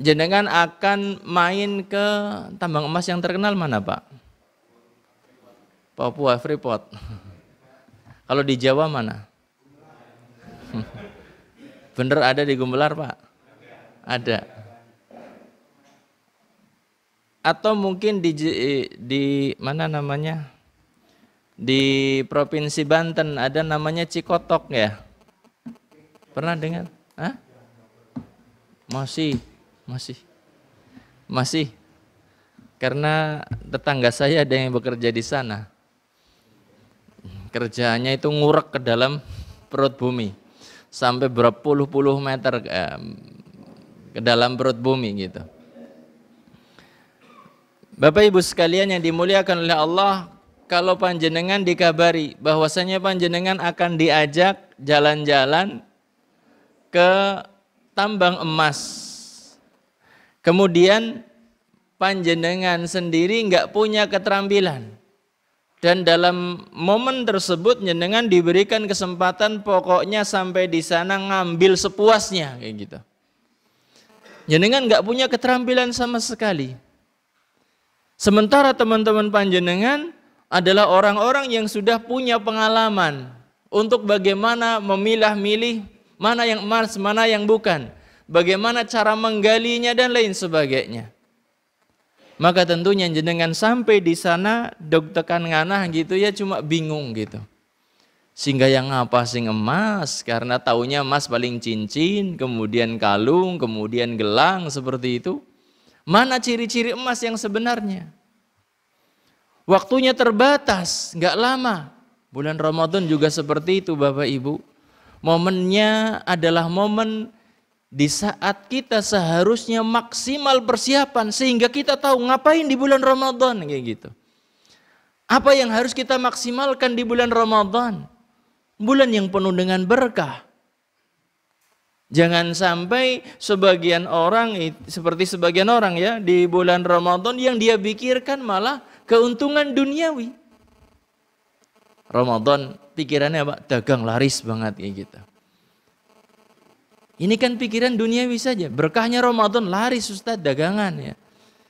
jenengan akan main ke tambang emas yang terkenal mana, Pak? Papua, Freeport. Kalau di Jawa mana? Bener ada di Gumbelar, Pak? Ada. Atau mungkin di mana namanya? Di Provinsi Banten ada namanya Cikotok ya? Pernah dengar? Hah? Masih. Karena tetangga saya ada yang bekerja di sana. Kerjaannya itu ngurek ke dalam perut bumi. Sampai berpuluh-puluh meter ke dalam perut bumi gitu. Bapak Ibu sekalian yang dimuliakan oleh Allah, kalau panjenengan dikabari bahwasanya panjenengan akan diajak jalan-jalan ke tambang emas. Kemudian panjenengan sendiri nggak punya keterampilan. Dan dalam momen tersebut jenengan diberikan kesempatan pokoknya sampai di sana ngambil sepuasnya kayak gitu. Jenengan nggak punya keterampilan sama sekali. Sementara teman-teman panjenengan adalah orang-orang yang sudah punya pengalaman untuk bagaimana memilah-milih mana yang emas, mana yang bukan, bagaimana cara menggalinya dan lain sebagainya. Maka tentunya jenengan sampai di sana dok tekan nganah gitu ya cuma bingung gitu. Sehingga yang apa sing emas, karena taunya emas paling cincin, kemudian kalung, kemudian gelang seperti itu. Mana ciri-ciri emas yang sebenarnya? Waktunya terbatas, nggak lama. Bulan Ramadan juga seperti itu Bapak Ibu. Momennya adalah momen di saat kita seharusnya maksimal persiapan sehingga kita tahu ngapain di bulan Ramadan kayak gitu. Apa yang harus kita maksimalkan di bulan Ramadan? Bulan yang penuh dengan berkah. Jangan sampai sebagian orang seperti sebagian orang ya di bulan Ramadan yang dia pikirkan malah keuntungan duniawi. Ramadan pikirannya apa? Dagang laris banget kayak gitu. Ini kan pikiran duniawi saja. Berkahnya Ramadan laris Ustaz dagangan ya.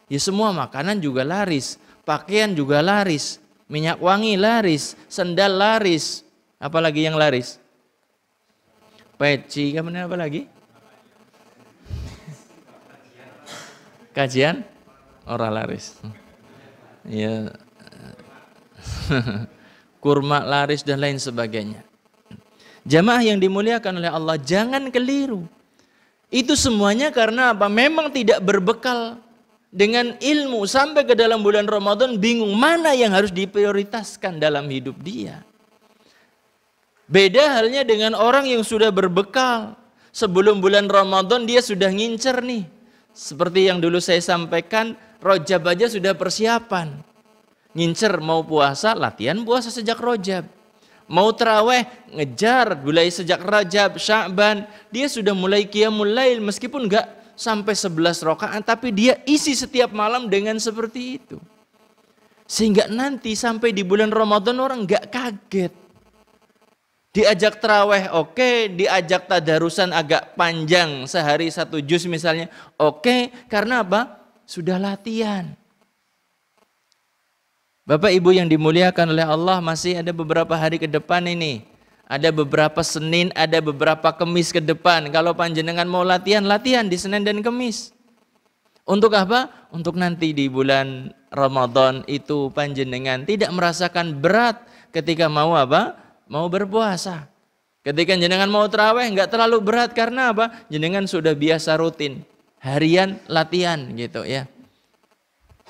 Ya semua makanan juga laris, pakaian juga laris, minyak wangi laris, sendal laris. Apalagi yang laris? Peci, kemudian apa lagi? Kajian? Orang laris. Ya. Kurma laris dan lain sebagainya. Jamaah yang dimuliakan oleh Allah, jangan keliru. Itu semuanya karena apa? Memang tidak berbekal dengan ilmu sampai ke dalam bulan Ramadan bingung mana yang harus diprioritaskan dalam hidup dia. Beda halnya dengan orang yang sudah berbekal. Sebelum bulan Ramadan dia sudah ngincer nih. Seperti yang dulu saya sampaikan, Rojab aja sudah persiapan. Ngincer mau puasa, latihan puasa sejak Rojab. Mau terawih, ngejar mulai sejak Rajab, Sya'ban. Dia sudah mulai qiyamul lail meskipun enggak sampai 11 rakaat, tapi dia isi setiap malam dengan seperti itu. Sehingga nanti sampai di bulan Ramadan orang enggak kaget. Diajak terawih oke, diajak tadarusan agak panjang sehari 1 juz misalnya oke, karena apa? Sudah latihan. Bapak Ibu yang dimuliakan oleh Allah, masih ada beberapa hari ke depan ini. Ada beberapa Senin, ada beberapa Kemis ke depan. Kalau panjenengan mau latihan, latihan di Senin dan Kemis. Untuk apa? Untuk nanti di bulan Ramadan itu panjenengan tidak merasakan berat ketika mau apa? Mau berpuasa. Ketika jenengan mau terawih enggak terlalu berat karena apa? Jenengan sudah biasa rutin harian latihan gitu ya.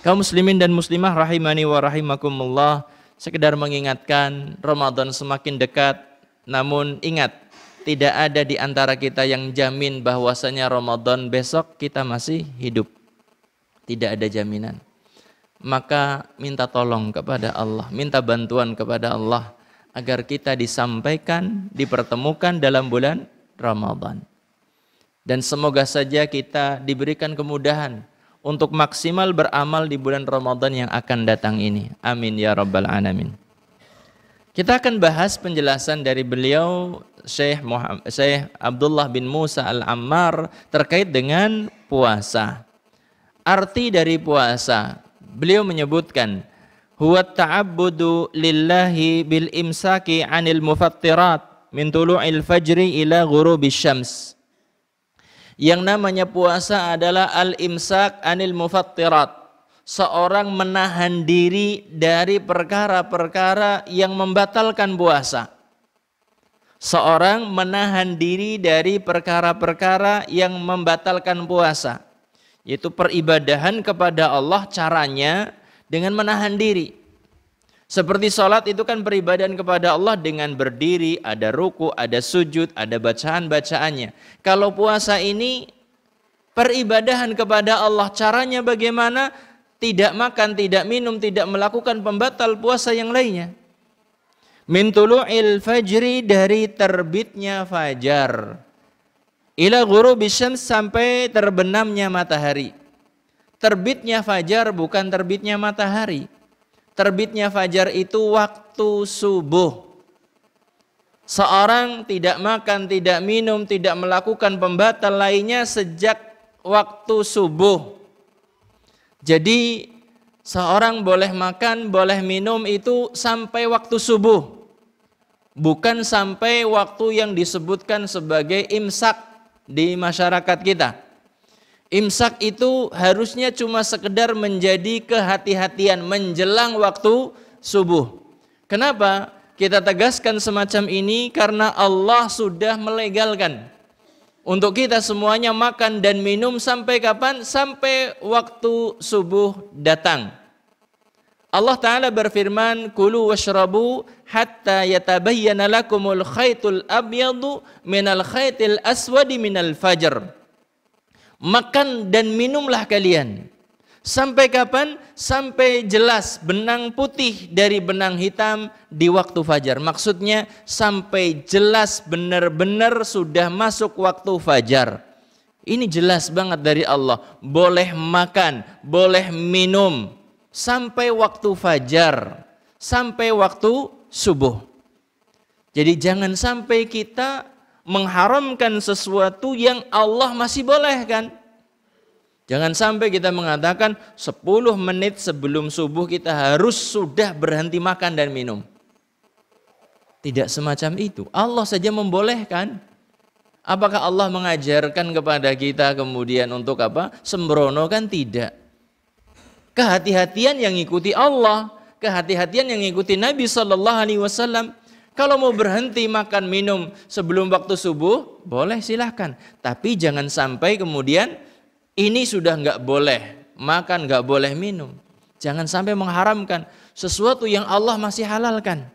Kaum muslimin dan muslimah rahimani wa rahimakumullah, sekedar mengingatkan Ramadan semakin dekat, namun ingat tidak ada di antara kita yang jamin bahwasanya Ramadan besok kita masih hidup. Tidak ada jaminan. Maka minta tolong kepada Allah, minta bantuan kepada Allah agar kita disampaikan, dipertemukan dalam bulan Ramadan. Dan semoga saja kita diberikan kemudahan untuk maksimal beramal di bulan Ramadan yang akan datang ini. Amin ya rabbal alamin. Kita akan bahas penjelasan dari beliau Syekh Abdullah bin Musa Al-Ammar terkait dengan puasa. Arti dari puasa, beliau menyebutkan huwa ta'abbudu lillahi bil imsaki 'anil mufattirat min tulu'il fajri ila ghurubis syams. Yang namanya puasa adalah al-imsak 'anil mufattirat. Seorang menahan diri dari perkara-perkara yang membatalkan puasa. Seorang menahan diri dari perkara-perkara yang membatalkan puasa, yaitu peribadahan kepada Allah caranya dengan menahan diri. Seperti sholat itu kan peribadahan kepada Allah dengan berdiri, ada ruku, ada sujud, ada bacaan-bacaannya. Kalau puasa ini peribadahan kepada Allah caranya bagaimana? Tidak makan, tidak minum, tidak melakukan pembatal puasa yang lainnya. Min tulu'il fajri, dari terbitnya fajar, ila ghurubis syams, sampai terbenamnya matahari. Terbitnya fajar bukan terbitnya matahari. Terbitnya fajar itu waktu subuh. Seorang tidak makan, tidak minum, tidak melakukan pembatal lainnya sejak waktu subuh. Jadi seorang boleh makan, boleh minum itu sampai waktu subuh. Bukan sampai waktu yang disebutkan sebagai imsak di masyarakat kita. Imsak itu harusnya cuma sekedar menjadi kehati-hatian menjelang waktu subuh. Kenapa kita tegaskan semacam ini? Karena Allah sudah melegalkan untuk kita semuanya makan dan minum sampai kapan? Sampai waktu subuh datang. Allah Ta'ala berfirman, kulu washrabu hatta yatabayyana lakumul khaytul abyadu minal khaytil aswadi minal fajr. Makan dan minumlah kalian. Sampai kapan? Sampai jelas benang putih dari benang hitam di waktu fajar. Maksudnya sampai jelas benar-benar sudah masuk waktu fajar. Ini jelas banget dari Allah. Boleh makan, boleh minum sampai waktu fajar, sampai waktu subuh. Jadi jangan sampai kita mengharamkan sesuatu yang Allah masih bolehkan. Jangan sampai kita mengatakan 10 menit sebelum subuh kita harus sudah berhenti makan dan minum. Tidak semacam itu. Allah saja membolehkan. Apakah Allah mengajarkan kepada kita kemudian untuk apa? Sembrono? Kan tidak. Kehati-hatian yang ikuti Allah, kehati-hatian yang ikuti Nabi SAW. Kalau mau berhenti makan minum sebelum waktu subuh, boleh silahkan. Tapi jangan sampai kemudian ini sudah nggak boleh makan, nggak boleh minum. Jangan sampai mengharamkan sesuatu yang Allah masih halalkan.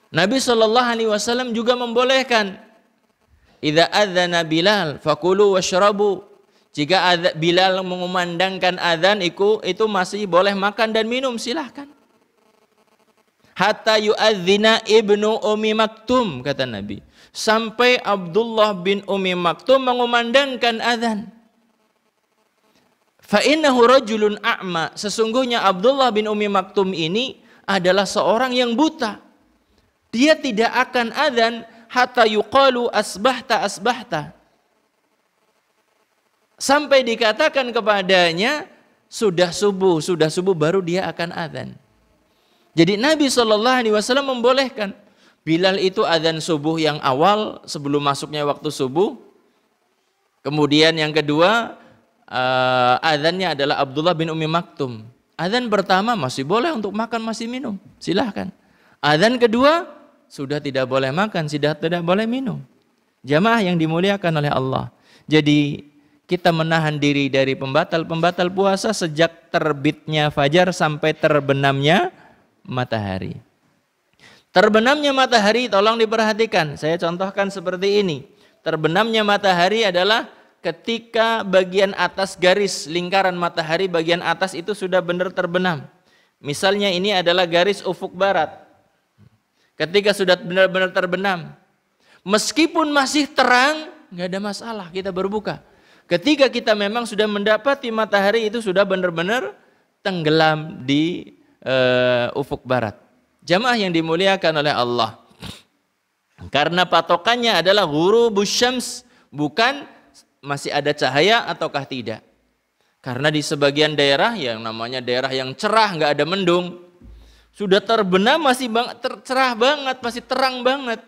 Nabi SAW juga membolehkan. Idza adzana Bilal fakulu washrabu. Jika Bilal mengumandangkan adzan itu masih boleh makan dan minum, silahkan. Hatta yu'adzina ibnu Ummi Maktum, kata Nabi. Sampai Abdullah bin Ummi Maktum mengumandangkan adzan. Fa innahu rajulun a'ma. Sesungguhnya Abdullah bin Ummi Maktum ini adalah seorang yang buta. Dia tidak akan adzan hatta yuqalu asbahta asbahta. Sampai dikatakan kepadanya sudah subuh baru dia akan adzan. Jadi Nabi SAW membolehkan. Bilal itu adzan subuh yang awal sebelum masuknya waktu subuh. Kemudian yang kedua adzannya adalah Abdullah bin Ummi Maktum. Adzan pertama masih boleh untuk makan, masih minum, silahkan. Adzan kedua sudah tidak boleh makan, sudah tidak boleh minum. Jamaah yang dimuliakan oleh Allah. Jadi kita menahan diri dari pembatal-pembatal puasa sejak terbitnya fajar sampai terbenamnya matahari. Terbenamnya matahari tolong diperhatikan. Saya contohkan seperti ini. Terbenamnya matahari adalah ketika bagian atas garis lingkaran matahari, bagian atas itu sudah benar terbenam. Misalnya ini adalah garis ufuk barat. Ketika sudah benar-benar terbenam, meskipun masih terang, nggak ada masalah, kita berbuka. Ketika kita memang sudah mendapati matahari itu sudah benar-benar tenggelam di ufuk barat. Jamaah yang dimuliakan oleh Allah. Karena patokannya adalah ghurubus syams, bukan masih ada cahaya ataukah tidak. Karena di sebagian daerah yang namanya daerah yang cerah, nggak ada mendung, sudah terbenam masih cerah banget, masih terang banget.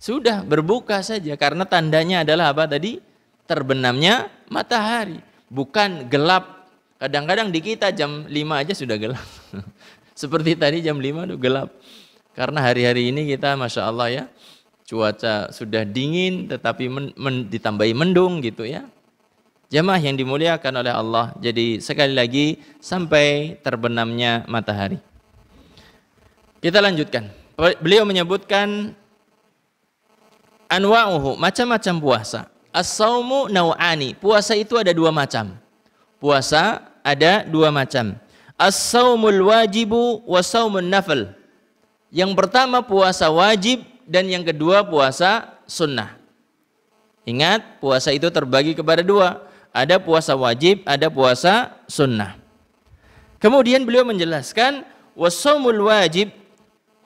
Sudah berbuka saja karena tandanya adalah apa tadi? Terbenamnya matahari, bukan gelap. Kadang-kadang di kita jam 5 aja sudah gelap. Seperti tadi jam 5 udah gelap. Karena hari-hari ini kita Masya Allah ya, cuaca sudah dingin tetapi ditambahi mendung gitu ya. Jamaah yang dimuliakan oleh Allah. Jadi sekali lagi sampai terbenamnya matahari. Kita lanjutkan. Beliau menyebutkan anwa'uhu, macam-macam puasa. As-saumu naw'ani. Puasa itu ada dua macam. Puasa ada dua macam. As-saumul wajibu wa saumun nafl. Yang pertama puasa wajib dan yang kedua puasa sunnah. Ingat, puasa itu terbagi kepada dua. Ada puasa wajib, ada puasa sunnah. Kemudian beliau menjelaskan wasaumul wajib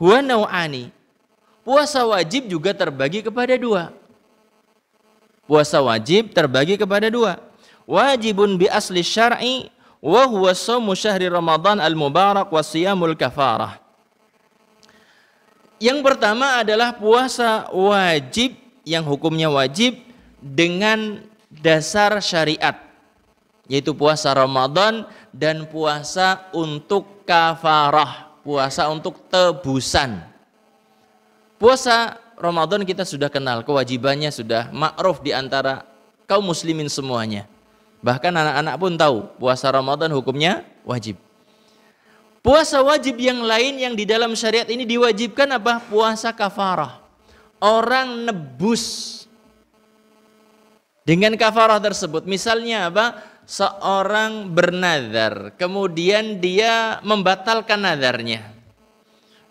huwa naw'ani. Puasa wajib juga terbagi kepada dua. Puasa wajib terbagi kepada dua. Wajibun bi asli syar'i wa huwa shaumu syahri Ramadan al-mubarak wa siyamul kafarah. Yang pertama adalah puasa wajib yang hukumnya wajib dengan dasar syariat, yaitu puasa Ramadan dan puasa untuk kafarah, puasa untuk tebusan. Puasa Ramadan kita sudah kenal, kewajibannya sudah ma'ruf di antara kaum muslimin semuanya. Bahkan anak-anak pun tahu puasa Ramadan hukumnya wajib. Puasa wajib yang lain yang di dalam syariat ini diwajibkan apa? Puasa kafarah. Orang nebus dengan kafarah tersebut. Misalnya apa? Seorang bernazar, kemudian dia membatalkan nazarnya.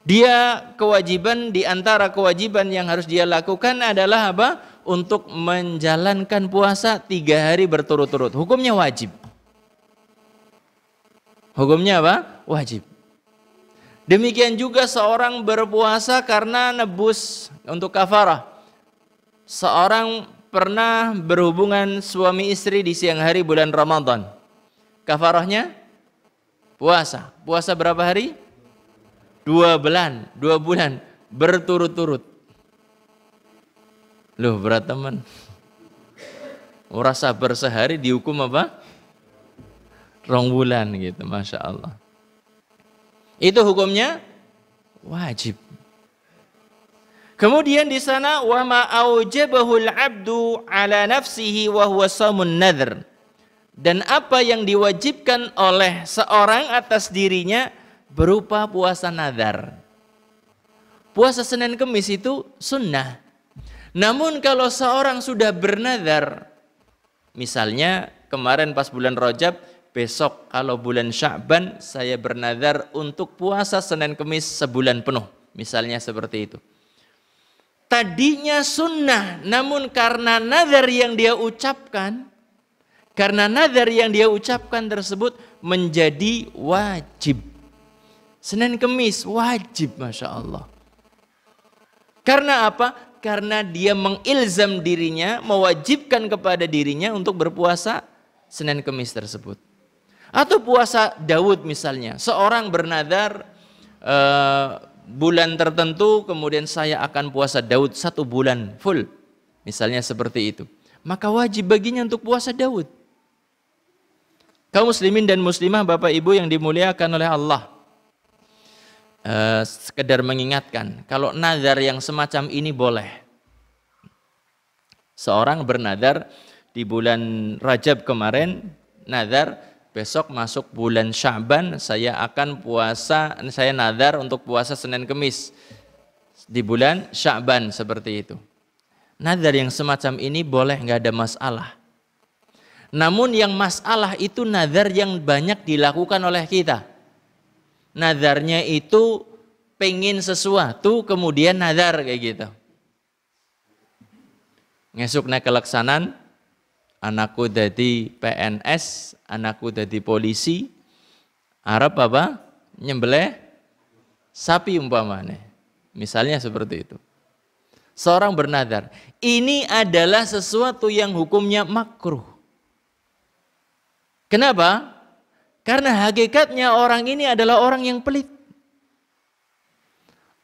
Dia kewajiban, di antara kewajiban yang harus dia lakukan adalah apa? Untuk menjalankan puasa 3 hari berturut-turut. Hukumnya wajib. Hukumnya apa? Wajib. Demikian juga seorang berpuasa karena nebus untuk kafarah. Seorang pernah berhubungan suami istri di siang hari bulan Ramadan. Kafarahnya puasa. Puasa berapa hari? 2 bulan berturut-turut. Loh, berat teman. Orang sabar sehari dihukum apa? 2 bulan gitu, Masya Allah. Itu hukumnya wajib. Kemudian di sana wa ma aujabahul abdu ala nafsihi wa huwa shaumun nadhr. Dan apa yang diwajibkan oleh seorang atas dirinya berupa puasa nazar. Puasa Senin Kemis itu sunnah. Namun kalau seorang sudah bernazar, misalnya kemarin pas bulan Rajab, besok kalau bulan Sya'ban saya bernazar untuk puasa Senin Kemis sebulan penuh, misalnya seperti itu. Tadinya sunnah, namun karena nazar yang dia ucapkan, tersebut menjadi wajib. Senin Kemis wajib, Masya Allah. Karena apa? Karena dia mengilzam dirinya, mewajibkan kepada dirinya untuk berpuasa Senin Kemis tersebut. Atau puasa Daud misalnya, seorang bernazar bulan tertentu, kemudian saya akan puasa Daud 1 bulan full, misalnya seperti itu. Maka wajib baginya untuk puasa Daud. Kaum muslimin dan muslimah, Bapak Ibu yang dimuliakan oleh Allah, sekedar mengingatkan, kalau nazar yang semacam ini boleh. Seorang bernazar di bulan Rajab kemarin, nazar besok masuk bulan Sya'ban saya akan puasa, saya nazar untuk puasa Senin Kemis di bulan Sya'ban, seperti itu. Nazar yang semacam ini boleh, nggak ada masalah. Namun yang masalah itu nazar yang banyak dilakukan oleh kita. Nazarnya itu pengen sesuatu kemudian nazar kayak gitu. Ngesuk naik kelaksanan, anakku jadi PNS, anakku jadi polisi, Arab apa? Nyembelih sapi umpamanya. Misalnya seperti itu. Seorang bernadar. Ini adalah sesuatu yang hukumnya makruh. Kenapa? Karena hakikatnya orang ini adalah orang yang pelit.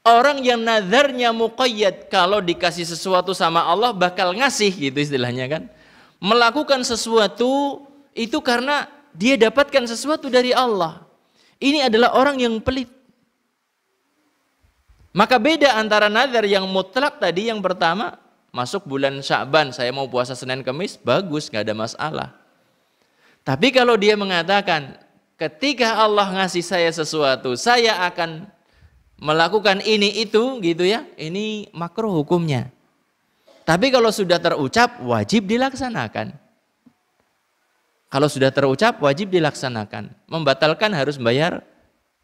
Orang yang nadarnya muqayyad, kalau dikasih sesuatu sama Allah bakal ngasih, gitu istilahnya kan. Melakukan sesuatu itu karena dia dapatkan sesuatu dari Allah. Ini adalah orang yang pelit. Maka beda antara nadar yang mutlak tadi, yang pertama, masuk bulan Sya'ban, saya mau puasa Senin Kamis, bagus, gak ada masalah. Tapi kalau dia mengatakan, ketika Allah ngasih saya sesuatu, saya akan melakukan ini itu, gitu ya, ini makruh hukumnya. Tapi kalau sudah terucap, wajib dilaksanakan. Kalau sudah terucap, wajib dilaksanakan. Membatalkan harus bayar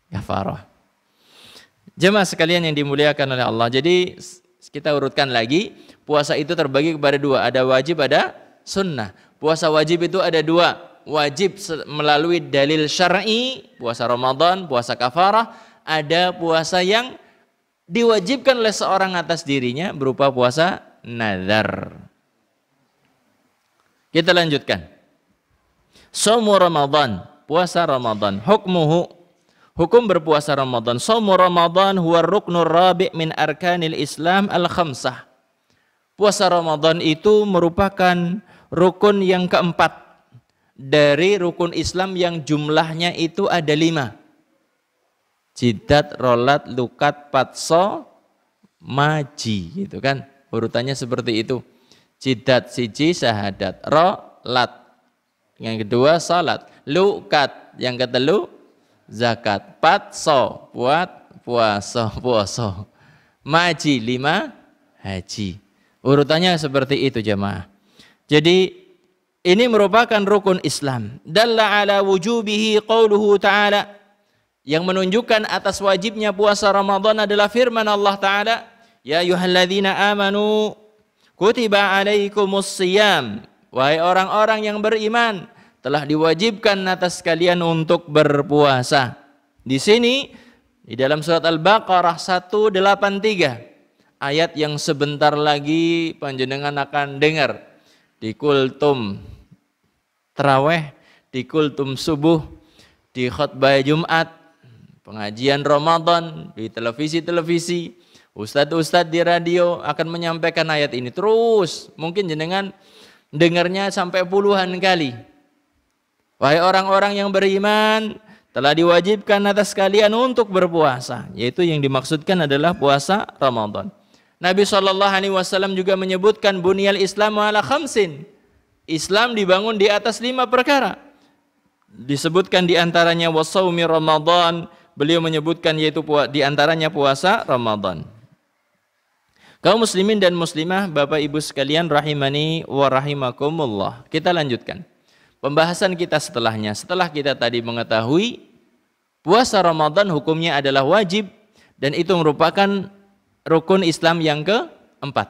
kafarah. Jemaah sekalian yang dimuliakan oleh Allah. Jadi kita urutkan lagi, puasa itu terbagi kepada dua. Ada wajib, ada sunnah. Puasa wajib itu ada dua. Wajib melalui dalil syar'i, puasa Ramadan, puasa kafarah. Ada puasa yang diwajibkan oleh seorang atas dirinya berupa puasa nazar. Kita lanjutkan. Shaumu Ramadan, puasa Ramadan. Hukmuhu, hukum berpuasa Ramadan. Shaumu Ramadan huwa ruknur rabi' min arkanil Islam al-khamsah. Puasa Ramadan itu merupakan rukun yang keempat dari rukun Islam yang jumlahnya itu ada 5. Jidat, rolat, lukat, patso, maji, gitu kan. Urutannya seperti itu. Jidat, siji, syahadat. Rolat, yang kedua salat. Lukat, yang ketelu zakat. Patso, puasa. Maji, 5, haji. Urutannya seperti itu jemaah. Jadi ini merupakan rukun Islam. Dalla ala wujubihi qauluhu ta'ala. Yang menunjukkan atas wajibnya puasa Ramadan adalah firman Allah Ta'ala, ya ayyuhalladzina amanu kutiba alaikumus siyam. Wahai orang-orang yang beriman, telah diwajibkan atas kalian untuk berpuasa. Di sini di dalam surat Al-Baqarah 183, ayat yang sebentar lagi panjenengan akan dengar di kultum tarawih, di kultum subuh, di khutbah Jumat, pengajian Ramadan, di televisi-televisi, ustadz-ustadz di radio akan menyampaikan ayat ini terus. Mungkin jenengan dengarnya sampai puluhan kali. Wahai orang-orang yang beriman, telah diwajibkan atas kalian untuk berpuasa. Yaitu yang dimaksudkan adalah puasa Ramadan. Nabi SAW juga menyebutkan bunyal Islamu ala khamsin. Islam dibangun di atas 5 perkara. Disebutkan diantaranya wasaumi Ramadan. Beliau menyebutkan yaitu diantaranya puasa Ramadan. Kaum muslimin dan muslimah, Bapak Ibu sekalian rahimani wa rahimakumullah. Kita lanjutkan pembahasan kita setelahnya. Setelah kita tadi mengetahui puasa Ramadan hukumnya adalah wajib dan itu merupakan rukun Islam yang keempat.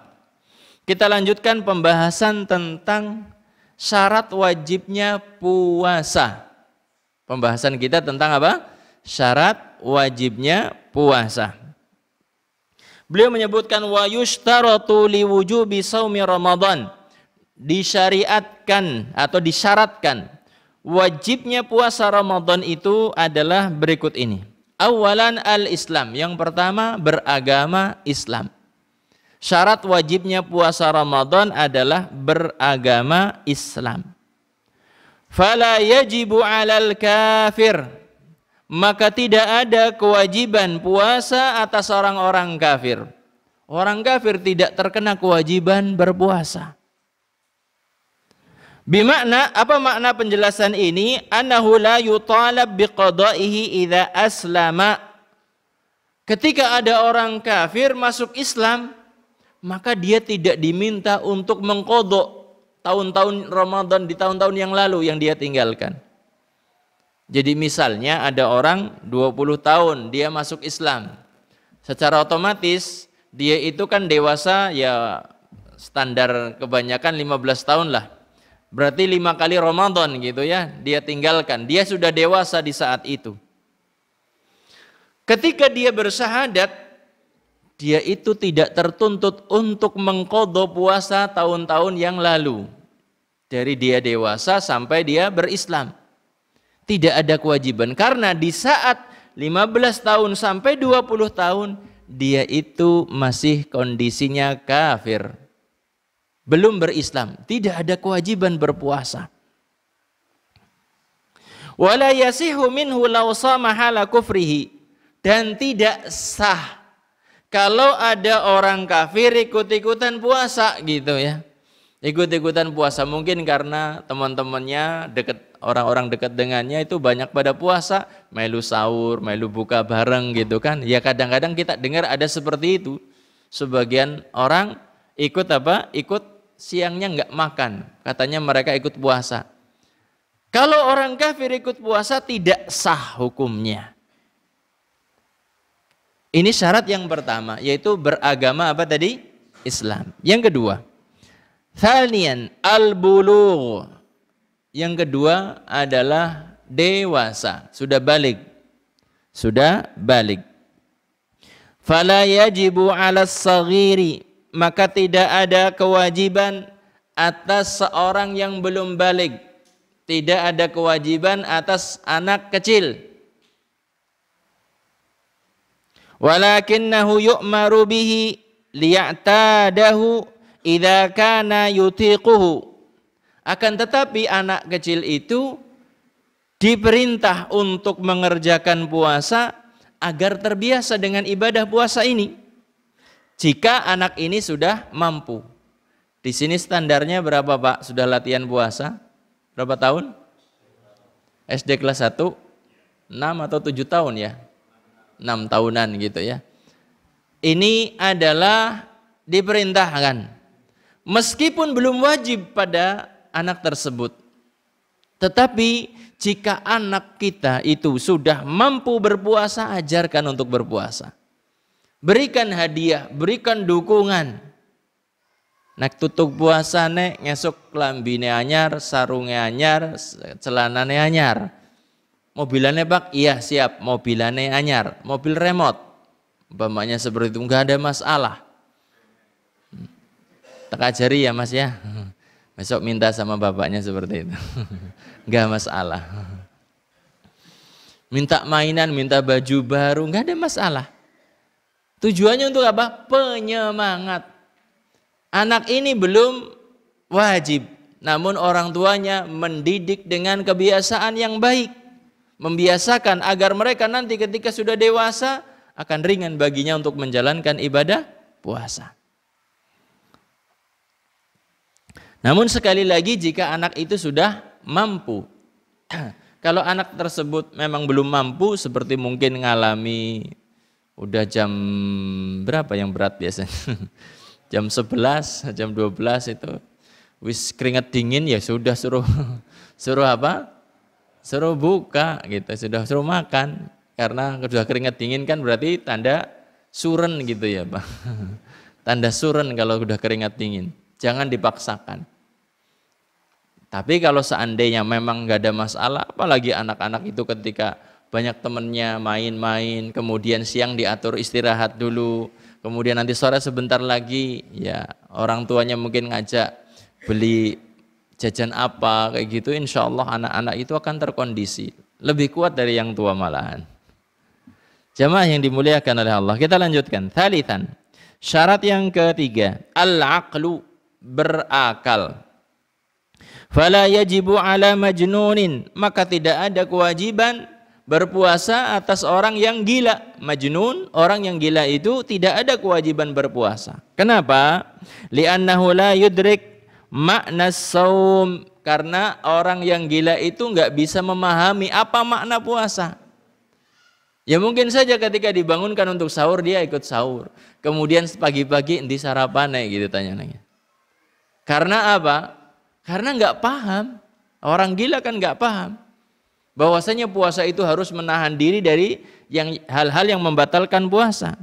Kita lanjutkan pembahasan tentang syarat wajibnya puasa. Pembahasan kita tentang apa? Syarat wajibnya puasa. Beliau menyebutkan wa yushtaratu liwujubi shaumi Ramadan. Disyariatkan atau disyaratkan wajibnya puasa Ramadan itu adalah berikut ini. Awalan al-Islam, yang pertama beragama Islam. Syarat wajibnya puasa Ramadan adalah beragama Islam. Fala yajibu 'alal kafir, maka tidak ada kewajiban puasa atas orang-orang kafir. Orang kafir tidak terkena kewajiban berpuasa. Bimakna, apa makna penjelasan ini? Annahu la yutalab biqada'ihi idza aslama. Ketika ada orang kafir masuk Islam, maka dia tidak diminta untuk mengqadha tahun-tahun Ramadan di tahun-tahun yang lalu yang dia tinggalkan. Jadi misalnya ada orang 20 tahun dia masuk Islam. Secara otomatis dia itu kan dewasa, ya standar kebanyakan 15 tahun lah. Berarti 5 kali Ramadan gitu ya dia tinggalkan. Dia sudah dewasa di saat itu. Ketika dia bersyahadat, dia itu tidak tertuntut untuk mengqadha puasa tahun-tahun yang lalu. Dari dia dewasa sampai dia berislam. Tidak ada kewajiban. Karena di saat 15 tahun sampai 20 tahun, dia itu masih kondisinya kafir. Belum berislam. Tidak ada kewajiban berpuasa. Wala yasihu minhu law shama hala kufrihi. Dan tidak sah kalau ada orang kafir ikut-ikutan puasa gitu ya. Ikut-ikutan puasa mungkin karena teman-temannya dekat, orang-orang dekat dengannya itu banyak pada puasa, melu sahur, melu buka bareng gitu kan. Ya kadang-kadang kita dengar ada seperti itu. Sebagian orang ikut apa? Ikut siangnya nggak makan. Katanya mereka ikut puasa. Kalau orang kafir ikut puasa tidak sah hukumnya. Ini syarat yang pertama, yaitu beragama apa tadi? Islam. Yang kedua, thaniyan al-bulugh. Yang kedua adalah dewasa, sudah balik. Sudah balik. Fala yajibu 'alas saghiri, maka tidak ada kewajiban atas seorang yang belum balik. Tidak ada kewajiban atas anak kecil. Walakinnahu yu'maru bihi liya'tadahu idza kana yutiquhu. Akan tetapi anak kecil itu diperintah untuk mengerjakan puasa agar terbiasa dengan ibadah puasa ini. Jika anak ini sudah mampu. Di sini standarnya berapa, Pak? Sudah latihan puasa? Berapa tahun? SD kelas 1 6 atau 7 tahun ya? 6 tahunan gitu ya. Ini adalah diperintahkan. Meskipun belum wajib pada anak tersebut. Tetapi jika anak kita itu sudah mampu berpuasa, ajarkan untuk berpuasa. Berikan hadiah, berikan dukungan. Nek tutup puasa nek ngesuk klambine anyar, sarunge anyar, celanane anyar. Mobilannya Pak, iya siap, mobilannya anyar, mobil remote. Umpamanya seperti itu, enggak ada masalah. Tak ajari ya Mas ya. Besok minta sama bapaknya seperti itu. Enggak masalah. Minta mainan, minta baju baru, enggak ada masalah. Tujuannya untuk apa? Penyemangat. Anak ini belum wajib, namun orang tuanya mendidik dengan kebiasaan yang baik. Membiasakan agar mereka nanti ketika sudah dewasa akan ringan baginya untuk menjalankan ibadah puasa. Namun sekali lagi jika anak itu sudah mampu. Kalau anak tersebut memang belum mampu, seperti mungkin ngalami udah jam berapa yang berat biasanya? Jam 11, jam 12 itu wis keringat dingin, ya sudah suruh apa? Suruh buka gitu, sudah suruh makan. Karena sudah keringat dingin kan berarti tanda suren gitu ya Pak. Tanda suren kalau sudah keringat dingin. Jangan dipaksakan. Tapi kalau seandainya memang nggak ada masalah, apalagi anak-anak itu ketika banyak temennya main-main, kemudian siang diatur istirahat dulu, kemudian nanti sore sebentar lagi ya orang tuanya mungkin ngajak beli jajan apa kayak gitu, insya Allah anak-anak itu akan terkondisi lebih kuat dari yang tua malahan. Jamaah yang dimuliakan oleh Allah, kita lanjutkan. Thalithan, syarat yang ketiga, al-aqlu, berakal. Fala yajibu ala majnunin, maka tidak ada kewajiban berpuasa atas orang yang gila. Majnun, orang yang gila itu tidak ada kewajiban berpuasa. Kenapa? Li'annahu la yudrik makna saum, karena orang yang gila itu nggak bisa memahami apa makna puasa. Ya mungkin saja ketika dibangunkan untuk sahur dia ikut sahur, kemudian pagi-pagi di sarapan gitu tanya-tanya. Karena apa? Karena nggak paham. Orang gila kan nggak paham bahwasanya puasa itu harus menahan diri dari hal-hal yang membatalkan puasa.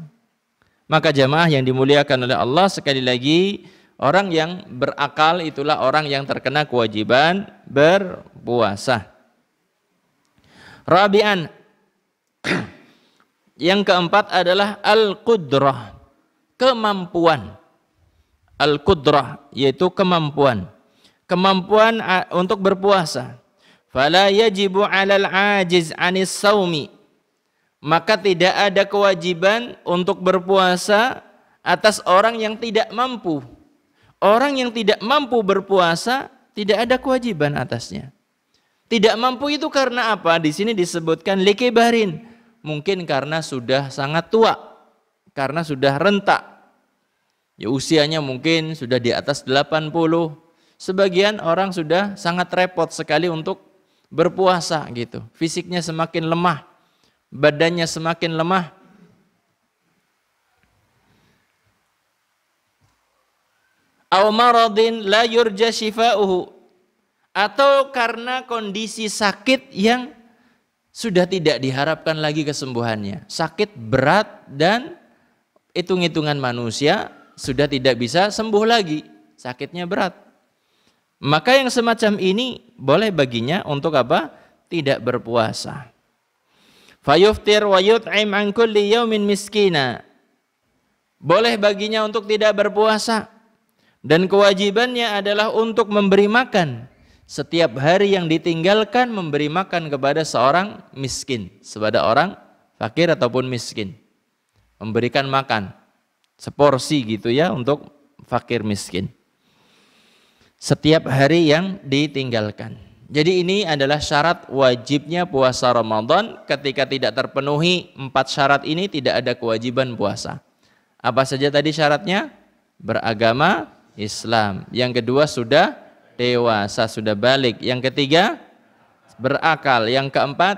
Maka jamaah yang dimuliakan oleh Allah, sekali lagi orang yang berakal itulah orang yang terkena kewajiban berpuasa. Rabi'an, yang keempat adalah al-qudrah, kemampuan. Al-qudrah yaitu kemampuan. Kemampuan untuk berpuasa. Fala yajibu 'alal 'ajiz 'anis shaumi. Maka tidak ada kewajiban untuk berpuasa atas orang yang tidak mampu. Orang yang tidak mampu berpuasa tidak ada kewajiban atasnya. Tidak mampu itu karena apa? Di sini disebutkan likibarin. Mungkin karena sudah sangat tua, karena sudah rentak. Ya, usianya mungkin sudah di atas 80. Sebagian orang sudah sangat repot sekali untuk berpuasa gitu. Fisiknya semakin lemah, badannya semakin lemah. Aw maradin la yurja shifa'uhu, atau karena kondisi sakit yang sudah tidak diharapkan lagi kesembuhannya. Sakit berat dan hitung-hitungan manusia sudah tidak bisa sembuh lagi, sakitnya berat. Maka yang semacam ini boleh baginya untuk apa? Tidak berpuasa. Fayuftir wa yut'im an kulli yaumin miskina. Boleh baginya untuk tidak berpuasa, dan kewajibannya adalah untuk memberi makan. Setiap hari yang ditinggalkan memberi makan kepada seorang miskin, kepada orang fakir ataupun miskin. Memberikan makan seporsi gitu ya untuk fakir miskin. Setiap hari yang ditinggalkan. Jadi ini adalah syarat wajibnya puasa Ramadan. Ketika tidak terpenuhi 4 syarat ini tidak ada kewajiban puasa. Apa saja tadi syaratnya? Beragama Islam. Yang kedua sudah dewasa, sudah balik. Yang ketiga berakal. Yang keempat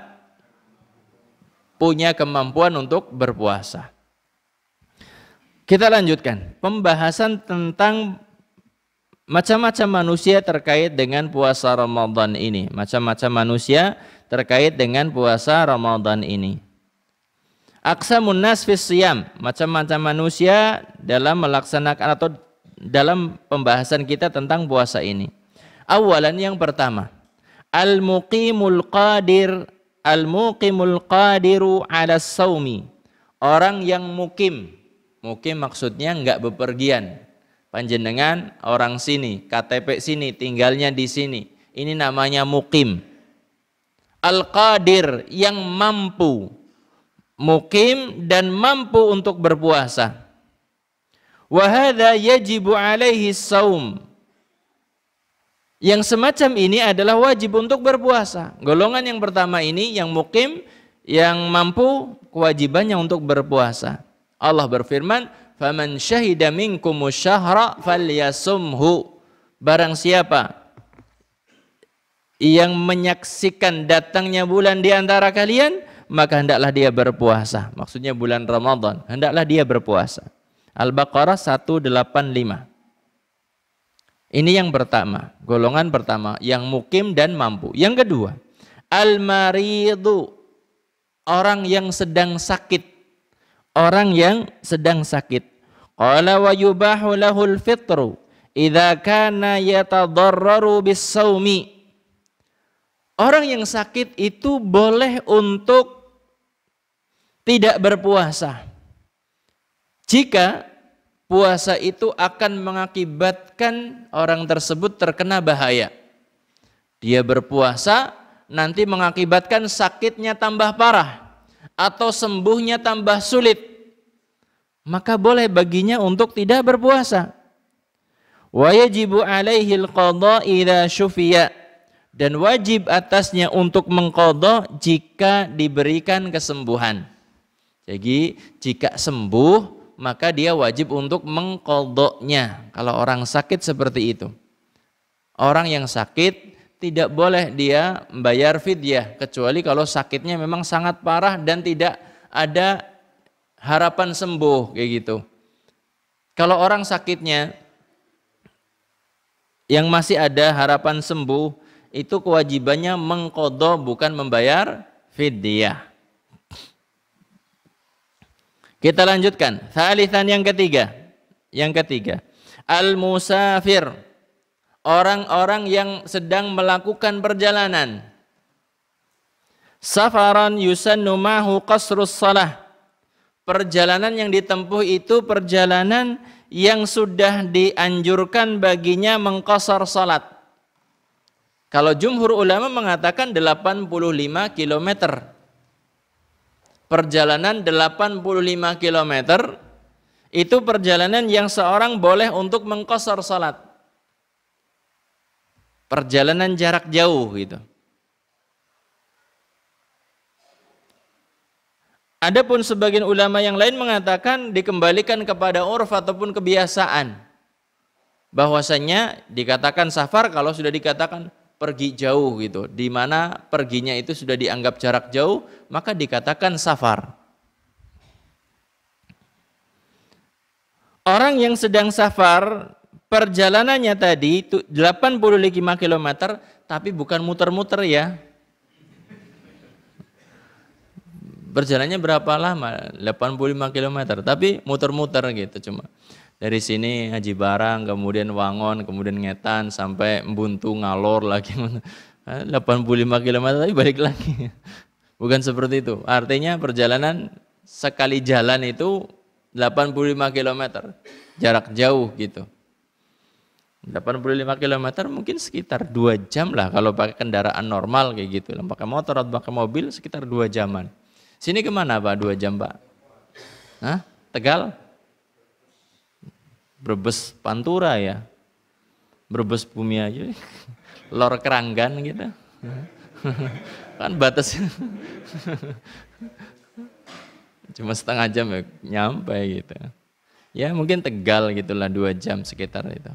punya kemampuan untuk berpuasa. Kita lanjutkan pembahasan tentang macam-macam manusia terkait dengan puasa Ramadan ini. Macam-macam manusia terkait dengan puasa Ramadan ini. Aqsamun nas fis siyam, macam-macam manusia dalam melaksanakan atau dalam pembahasan kita tentang puasa ini. Awalan yang pertama, al-muqimul qadiru 'ala shaumi. Orang yang mukim. Mukim maksudnya enggak bepergian. Panjenengan orang sini, KTP sini, tinggalnya di sini. Ini namanya mukim. Al-qadir yang mampu. Mukim dan mampu untuk berpuasa. Wa hadza yajibu alaihi shaum. Yang semacam ini adalah wajib untuk berpuasa. Golongan yang pertama ini yang mukim, yang mampu, kewajibannya untuk berpuasa. Allah berfirman, "Faman syahida minkumus syahra falyasumhu." Barang siapa yang menyaksikan datangnya bulan di antara kalian, maka hendaklah dia berpuasa. Maksudnya bulan Ramadan, hendaklah dia berpuasa. Al-Baqarah 185. Ini yang pertama, golongan pertama, yang mukim dan mampu. Yang kedua, al-maridu, orang yang sedang sakit. Orang yang sedang sakit. Qala wa yubahu lahul fitru idza kana yatadarraru bis-shaumi. Orang yang sakit itu boleh untuk tidak berpuasa jika puasa itu akan mengakibatkan orang tersebut terkena bahaya. Dia berpuasa nanti mengakibatkan sakitnya tambah parah atau sembuhnya tambah sulit, maka boleh baginya untuk tidak berpuasa. Wa yajibu alaihi al-qadha idza syufiya, dan wajib atasnya untuk mengqadha jika diberikan kesembuhan. Jadi jika sembuh maka dia wajib untuk mengqadhanya. Kalau orang sakit seperti itu. Orang yang sakit tidak boleh dia membayar fidyah kecuali kalau sakitnya memang sangat parah dan tidak ada harapan sembuh kayak gitu. Kalau orang sakitnya yang masih ada harapan sembuh, itu kewajibannya mengqadha bukan membayar fidyah. Kita lanjutkan. Tsalitsan yang ketiga. Yang ketiga, al-musafir. Orang-orang yang sedang melakukan perjalanan. Safaran yusannu mahu qasrus salah. perjalanan yang ditempuh itu perjalanan yang sudah dianjurkan baginya mengqashar salat. Kalau jumhur ulama mengatakan 85 km. Perjalanan 85 km itu perjalanan yang seorang boleh untuk mengqashar salat. Perjalanan jarak jauh gitu. Adapun sebagian ulama yang lain mengatakan dikembalikan kepada urf ataupun kebiasaan. Bahwasanya dikatakan safar kalau sudah dikatakan pergi jauh gitu, di mana perginya itu sudah dianggap jarak jauh, maka dikatakan safar. Orang yang sedang safar, perjalanannya tadi 85 km, tapi bukan muter-muter ya. Perjalanannya berapa lama? 85 km, tapi muter-muter gitu cuma. Dari sini Haji Barang, kemudian Wangon, kemudian Ngetan, sampai Mbuntu, Ngalor lagi. 85 km tapi balik lagi. Bukan seperti itu. Artinya perjalanan sekali jalan itu 85 km. Jarak jauh gitu. 85 km mungkin sekitar 2 jam lah kalau pakai kendaraan normal kayak gitu. Pakai motor atau pakai mobil sekitar 2 jaman. Sini kemana Pak 2 jam Pak? Hah? Tegal? Brebes Pantura ya, Brebes Bumi aja, Lor Keranggan gitu, kan batas, cuma setengah jam ya nyampe gitu. Ya mungkin Tegal gitulah 2 jam sekitar itu.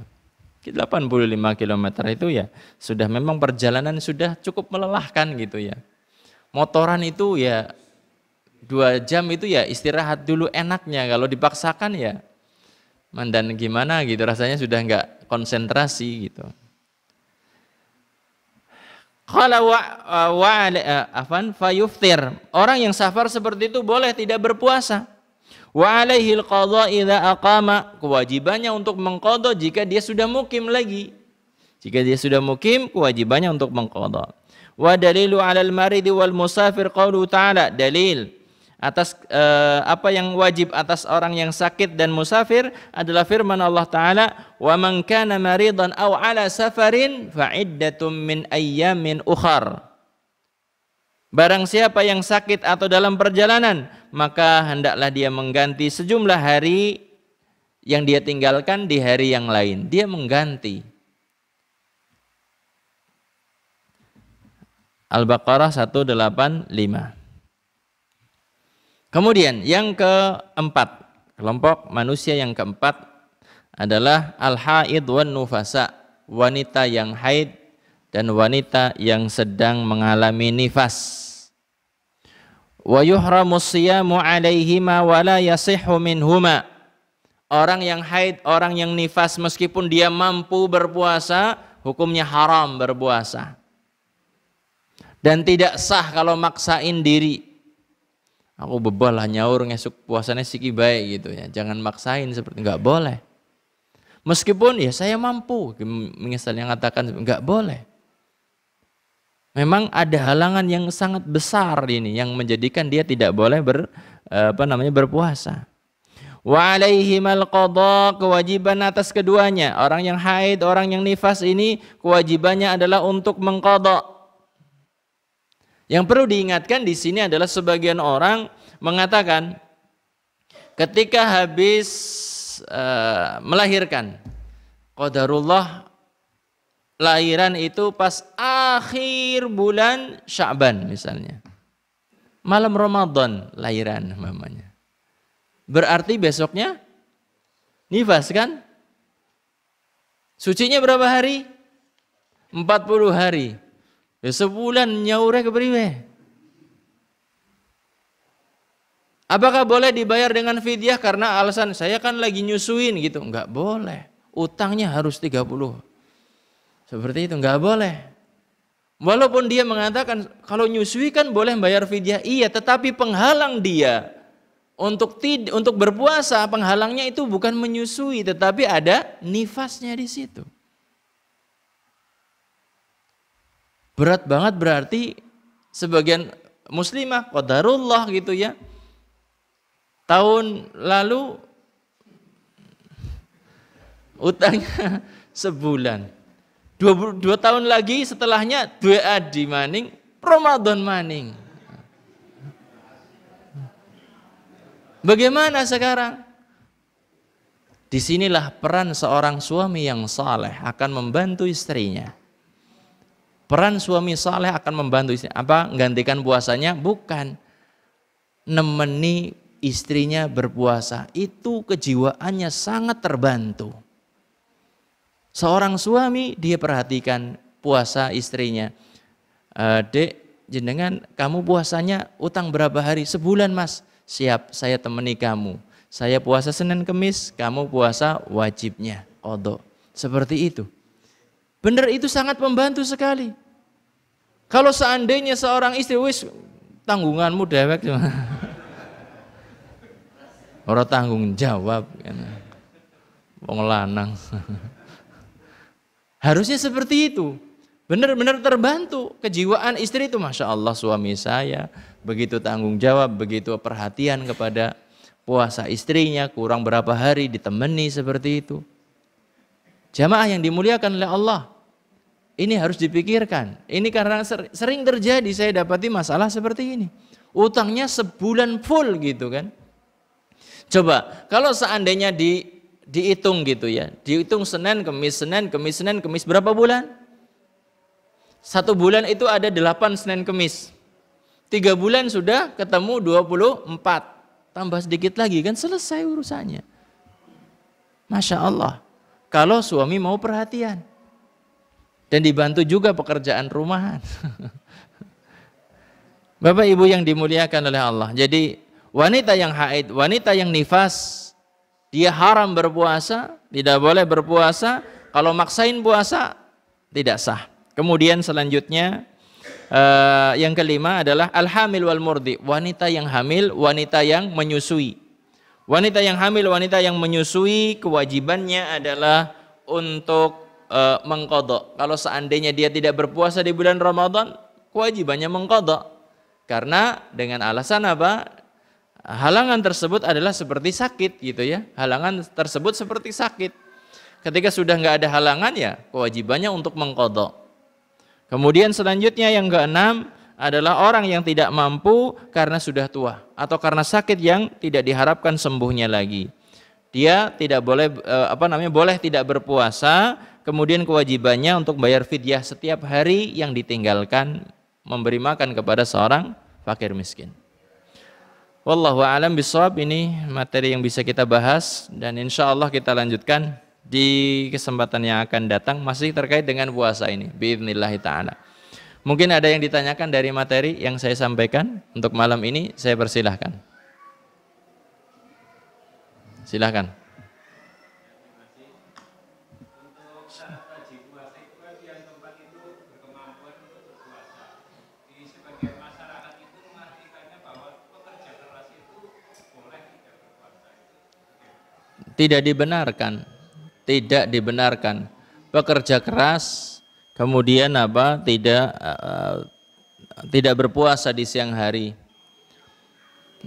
85 km itu ya sudah memang perjalanan sudah cukup melelahkan gitu ya. Motoran itu ya 2 jam itu ya istirahat dulu enaknya, kalau dipaksakan ya mandan gimana gitu, rasanya sudah nggak konsentrasi gitu. Qala fayuftir. Orang yang safar seperti itu boleh tidak berpuasa. Wa alaihil qadha idza aqama. Kewajibannya untuk mengqadha jika dia sudah mukim lagi. Jika dia sudah mukim, kewajibannya untuk mengqadha. Wa dalilu 'alal maridi wal musafir qaulu ta'ala. Dalil atas apa yang wajib atas orang yang sakit dan musafir adalah firman Allah Ta'ala, wa man kana maridan aw ala safarin fa iddatum min ayyamin ukhar. Barang siapa yang sakit atau dalam perjalanan, maka hendaklah dia mengganti sejumlah hari yang dia tinggalkan di hari yang lain. Dia mengganti. Al-Baqarah 185. Kemudian yang keempat, kelompok manusia yang keempat adalah al-haid wan nufasa, wanita yang haid dan wanita yang sedang mengalami nifas. Wa yuhramus siyamu 'alaihima wa la yasihhu minhuma. Orang yang haid, orang yang nifas meskipun dia mampu berpuasa, hukumnya haram berpuasa. Dan tidak sah kalau maksain diri. Aku bebal lah nyaur ngesuk puasanya siki baik gitu ya. Jangan maksain seperti nggak boleh. Meskipun ya saya mampu, misalnya mengatakan nggak boleh. Memang ada halangan yang sangat besar ini yang menjadikan dia tidak boleh berpuasa. Wa alaihimal qadha, kewajiban atas keduanya. Orang yang haid, orang yang nifas ini kewajibannya adalah untuk mengqadha. Yang perlu diingatkan di sini adalah sebagian orang mengatakan ketika habis melahirkan, qadarullah lahiran itu pas akhir bulan Sya'ban misalnya, malam Ramadan lahiran mamanya, berarti besoknya nifas kan? Sucinya berapa hari? 40 hari. Ya sebulan nyaure kepriwe. Apakah boleh dibayar dengan fidyah karena alasan saya kan lagi nyusuin gitu? Enggak boleh. Utangnya harus 30. Seperti itu enggak boleh. Walaupun dia mengatakan kalau nyusui kan boleh bayar fidyah, iya, tetapi penghalang dia untuk berpuasa, penghalangnya itu bukan menyusui tetapi ada nifasnya di situ. Berat banget berarti sebagian muslimah qadarullah gitu ya, Tahun lalu utangnya sebulan. Dua tahun lagi setelahnya dua adi maning, Ramadan maning. Bagaimana sekarang? Disinilah peran seorang suami yang saleh akan membantu istrinya. Peran suami saleh akan membantu istrinya. Apa? Menggantikan puasanya? Bukan. Nemeni istrinya berpuasa. Itu kejiwaannya sangat terbantu. Seorang suami dia perhatikan puasa istrinya. Dek, jenengan kamu puasanya utang berapa hari? Sebulan mas. Siap, saya temani kamu. Saya puasa Senin Kemis, kamu puasa wajibnya, qadha. Seperti itu. Benar, itu sangat membantu sekali. Kalau seandainya seorang istri, wis tanggunganmu dewek cuma. Orang tanggung jawab kan. Wong lanang. Harusnya seperti itu. Benar-benar terbantu. Kejiwaan istri itu, Masya Allah suami saya begitu tanggung jawab, begitu perhatian kepada puasa istrinya, kurang berapa hari ditemani seperti itu. Jamaah yang dimuliakan oleh Allah, ini harus dipikirkan. Ini karena sering terjadi, saya dapati masalah seperti ini. Utangnya sebulan full gitu kan. Coba kalau seandainya dihitung gitu ya, dihitung Senin, Kemis, berapa bulan? 1 bulan itu ada 8 Senin, Kemis. 3 bulan sudah ketemu 24. Tambah sedikit lagi kan selesai urusannya. Masya Allah. Kalau suami mau perhatian. Dan dibantu juga pekerjaan rumahan. Bapak Ibu yang dimuliakan oleh Allah. Jadi wanita yang haid, wanita yang nifas, dia haram berpuasa, tidak boleh berpuasa. Kalau maksain puasa, tidak sah. Kemudian selanjutnya yang kelima adalah al-hamil wal murdi, wanita yang hamil, wanita yang menyusui. Wanita yang hamil, wanita yang menyusui, kewajibannya adalah untuk mengqadha. Kalau seandainya dia tidak berpuasa di bulan Ramadan, kewajibannya mengqadha. Karena dengan alasan apa? Halangan tersebut adalah seperti sakit gitu ya. Halangan tersebut seperti sakit. Ketika sudah nggak ada halangan ya kewajibannya untuk mengqadha. Kemudian selanjutnya yang keenam adalah orang yang tidak mampu karena sudah tua atau karena sakit yang tidak diharapkan sembuhnya lagi. Dia tidak boleh boleh tidak berpuasa, kemudian kewajibannya untuk bayar fidyah setiap hari yang ditinggalkan memberi makan kepada seorang fakir miskin. Wallahu a'lam bishawab. Ini materi yang bisa kita bahas dan insya Allah kita lanjutkan di kesempatan yang akan datang masih terkait dengan puasa ini biidznillah ta'ala. Mungkin ada yang ditanyakan dari materi yang saya sampaikan untuk malam ini, saya persilahkan. Silahkan. Tidak dibenarkan, tidak dibenarkan. Pekerja keras, kemudian tidak berpuasa di siang hari.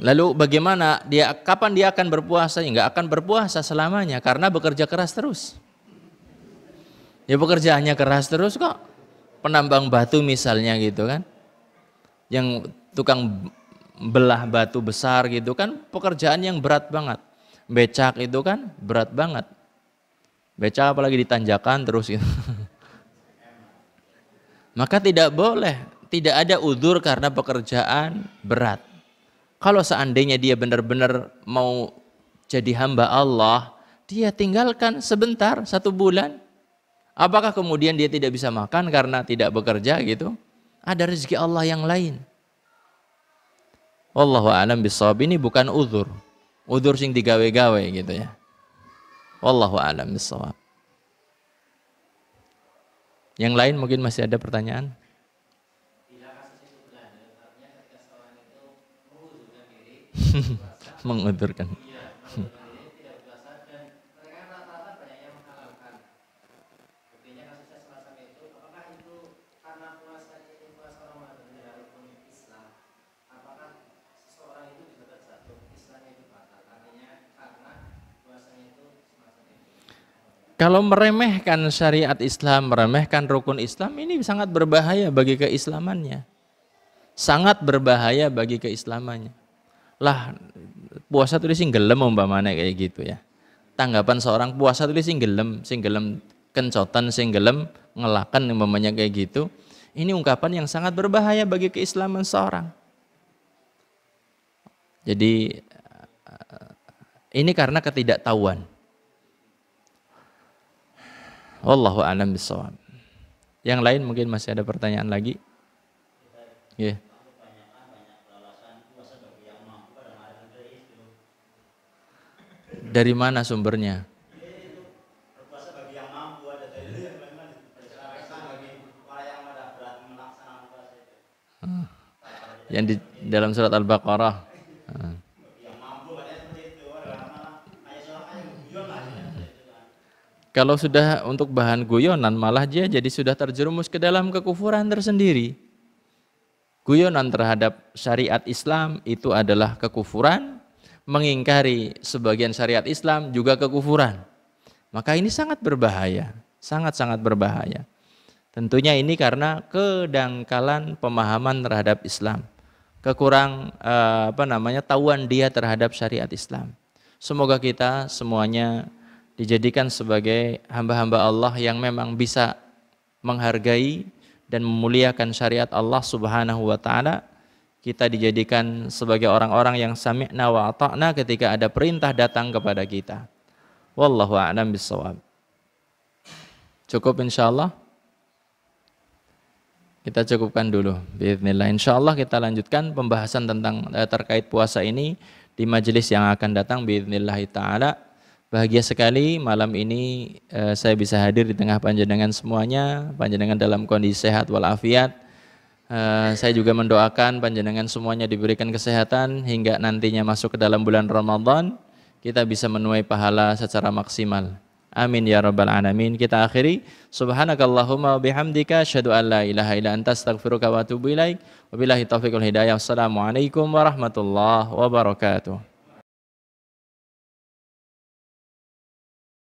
Lalu bagaimana kapan dia akan berpuasa? Enggak akan berpuasa selamanya karena bekerja keras terus. Ya pekerjaannya keras terus kok. Penambang batu misalnya gitu kan. Yang tukang belah batu besar gitu kan, pekerjaan yang berat banget. Becak itu kan berat banget. Becak apalagi ditanjakan terus gitu. Maka tidak boleh, tidak ada udzur karena pekerjaan berat. Kalau seandainya dia benar-benar mau jadi hamba Allah, dia tinggalkan sebentar 1 bulan. Apakah kemudian dia tidak bisa makan karena tidak bekerja gitu? Ada rezeki Allah yang lain. Wallahu a'lam bishawab. Ini bukan udzur. Udzur sing digawe-gawe gitu ya. Wallahu a'lam bishawab. Yang lain mungkin masih ada pertanyaan? Mengudurkan. Kalau meremehkan syariat Islam, meremehkan rukun Islam, ini sangat berbahaya bagi keislamannya. Sangat berbahaya bagi keislamannya. Lah, puasa tuh sing gelem umpamane kayak gitu ya. Tanggapan seorang puasa tuh sing gelem kencotan, sing gelem ngelakan umpamanya kayak gitu. Ini ungkapan yang sangat berbahaya bagi keislaman seorang. Jadi ini karena ketidaktahuan. Wallahu a'lam bishawab. Yang lain mungkin masih ada pertanyaan lagi? Yeah. Dari mana sumbernya? Yang di dalam surat Al-Baqarah. Kalau sudah untuk bahan guyonan, malah dia jadi sudah terjerumus ke dalam kekufuran tersendiri. Guyonan terhadap syariat Islam itu adalah kekufuran, mengingkari sebagian syariat Islam juga kekufuran. Maka ini sangat berbahaya, sangat-sangat berbahaya. Tentunya ini karena kedangkalan pemahaman terhadap Islam, tahuan dia terhadap syariat Islam. Semoga kita semuanya dijadikan sebagai hamba-hamba Allah yang memang bisa menghargai dan memuliakan syariat Allah Subhanahu wa taala. Kita dijadikan sebagai orang-orang yang sami'na wa ata'na ketika ada perintah datang kepada kita. Wallahu a'lam bishawab. Cukup insyaallah. Kita cukupkan dulu. Bismillah. Insyaallah kita lanjutkan pembahasan tentang terkait puasa ini di majelis yang akan datang bismillah taala. Bahagia sekali malam ini saya bisa hadir di tengah panjenengan semuanya, panjenengan dalam kondisi sehat walafiat. Saya juga mendoakan panjenengan semuanya diberikan kesehatan hingga nantinya masuk ke dalam bulan Ramadan kita bisa menuai pahala secara maksimal. Amin ya rabbal alamin. Kita akhiri subhanakallahumma bihamdika asyhadu an la ilaha illa anta astaghfiruka wa atubu ilaik. Wabillahi taufiq wal hidayah. Wassalamualaikum warahmatullahi wabarakatuh.